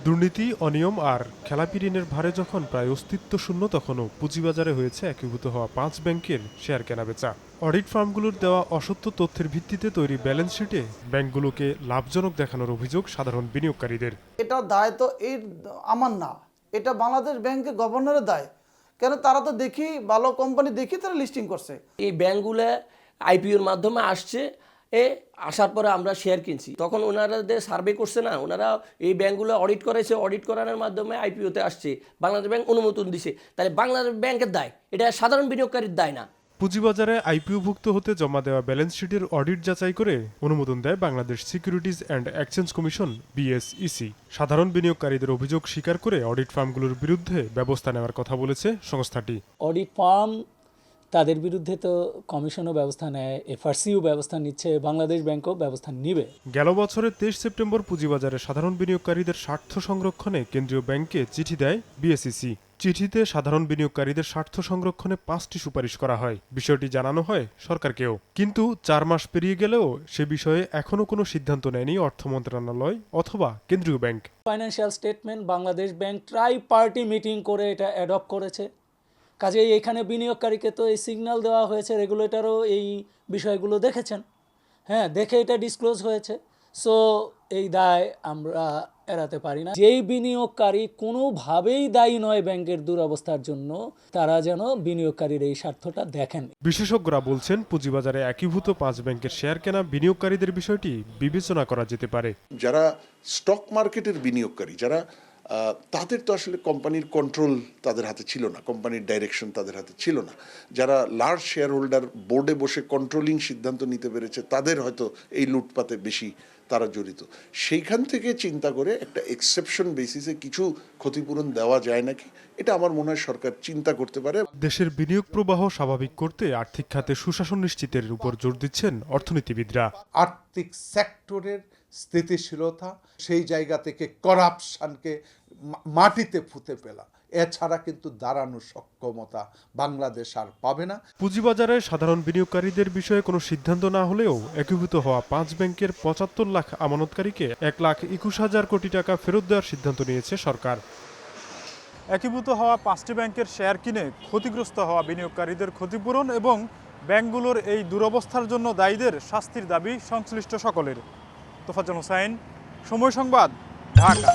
দুর্নীতি, অনিয়ম আর খেলাপি ঋণের ভারে যখন প্রায় অস্তিত্ব শূন্য, তখনও পুঁজিবাজারে হয়েছে একীভূত হওয়া ৫ ব্যাংকের শেয়ার কেনাবেচা। অডিট ফার্মগুলোর দেওয়া অসত্য তথ্যের ভিত্তিতে তৈরি ব্যালেন্স শিটে ব্যাংকগুলোকে লাভজনক দেখানোর অভিযোগ সাধারণ বিনিয়োগকারীদের। এটা দায় তো আমার না, এটা বাংলাদেশ ব্যাংকের গভর্নরের দায়। কেন তারা তো দেখি ভালো কোম্পানি দেখি তারা লিস্টিং করছে। এই ব্যাংকগুলো আইপিওর মাধ্যমে আসছে, আসার পরে আমরা শেয়ার কিনছি। তখন ওনারাদের সার্ভে করছে না, ওনারা এই ব্যাংকগুলো অডিট করেছে, অডিট করানোর মাধ্যমে আইপিওতে আসছে, বাংলাদেশ ব্যাংক অনুমোদন দিছে। তাহলে বাংলাদেশ ব্যাংকের দায়, এটা সাধারণ বিনিয়োগকারীর দায় না। পুঁজিবাজারে আইপিওভুক্ত হতে জমা দেওয়া ব্যালেন্স শিটের অডিট যাচাই করে অনুমোদন দেয় Bangladesh securities and exchange commission BSEC। সাধারণ বিনিয়োগকারীদের অভিযোগ স্বীকার করে অডিট ফার্মগুলোর বিরুদ্ধে ব্যবস্থা নেওয়ার কথা বলেছে সংস্থাটি। অডিট ফার্ম তাদের বিরুদ্ধে তো কমিশনও ব্যবস্থা নেয়, FRCও ব্যবস্থা নিচ্ছে, বাংলাদেশ ব্যাংকও ব্যবস্থা নিবে। গেল বছরের 23 সেপ্টেম্বর পুঁজিবাজারে সাধারণ বিনিয়োগকারীদের স্বার্থ সংরক্ষণে কেন্দ্রীয় ব্যাংকে চিঠি দেয় BSEC। চিঠিতে সাধারণ বিনিয়োগকারীদের স্বার্থ সংরক্ষণে 5টি সুপারিশ করা হয়। বিষয়টি জানানো হয় সরকারকেও, কিন্তু 4 মাস পেরিয়ে গেলেও সে বিষয়ে এখনও কোনো সিদ্ধান্ত নেয়নি অর্থ মন্ত্রণালয় অথবা কেন্দ্রীয় bank. Financial statement Bangladesh bank try party meeting করে এটা অ্যাডপ্ট করেছে। কাজেই এখানে বিনিয়োগকারীকে তো এই সিগন্যাল দেওয়া হয়েছে, রেগুলেটরও এই বিষয়গুলো দেখেছেন, দেখে এটা ডিসক্লোজ হয়েছে। সো এই দায় আমরা এড়াতে পারি না। যেই বিনিয়োগকারী কোনোভাবেই দায়ী নয় ব্যাংকের দুরবস্থার জন্য, তারা যেন বিনিয়োগকারীর এই স্বার্থটা দেখেন। বিশেষজ্ঞরা বলছেন, পুঁজিবাজারে একীভূত 5 ব্যাংকের শেয়ার কেনা বিনিয়োগকারীদের বিষয়টি বিবেচনা করা যেতে পারে। যারা স্টক মার্কেটের বিনিয়োগকারী, যারা তাদের তো আসলে কোম্পানির কন্ট্রোল তাদের হাতে ছিল না, কোম্পানির ডাইরেকশন তাদের হাতে ছিল না। যারা লার্জ শেয়ার হোল্ডার বোর্ডে বসে কন্ট্রোলিং সিদ্ধান্ত নিতে পেরেছে, তাদের হয়তো এই লুটপাতে বেশি তারা জড়িত। সেইখান থেকে চিন্তা করে একটা এক্সেপশন বেসিসে কিছু ক্ষতিপূরণ দেওয়া যায় নাকি, এটা আমার মনে হয় সরকার চিন্তা করতে পারে। দেশের বিনিয়োগ প্রবাহ স্বাভাবিক করতে আর্থিক খাতে সুশাসন নিশ্চিতের উপর জোর দিচ্ছেন অর্থনীতিবিদরা। আর্থিক সেক্টরের স্থিতিশীলতা, সেই জায়গা থেকে করাপশনকে মাটিতে পুঁতে ফেলা, এছাড়া কিন্তু দাঁড়ানোর সক্ষমতা বাংলাদেশ আর পাবে না। পুঁজিবাজারে সাধারণ বিনিয়োগকারীদের বিষয়ে কোনো সিদ্ধান্ত না হলেও একীভূত হওয়া 5 ব্যাংকের 75 লাখ আমানতকারীকে 1,21,000 কোটি টাকা ফেরত দেওয়ার সিদ্ধান্ত নিয়েছে সরকার। একীভূত হওয়া 5টি ব্যাংকের শেয়ার কিনে ক্ষতিগ্রস্ত হওয়া বিনিয়োগকারীদের ক্ষতিপূরণ এবং ব্যাংকগুলোর এই দুরবস্থার জন্য দায়ীদের শাস্তির দাবি সংশ্লিষ্ট সকলের। তোফাজ্জল হোসাইন, সময় সংবাদ, ঢাকা।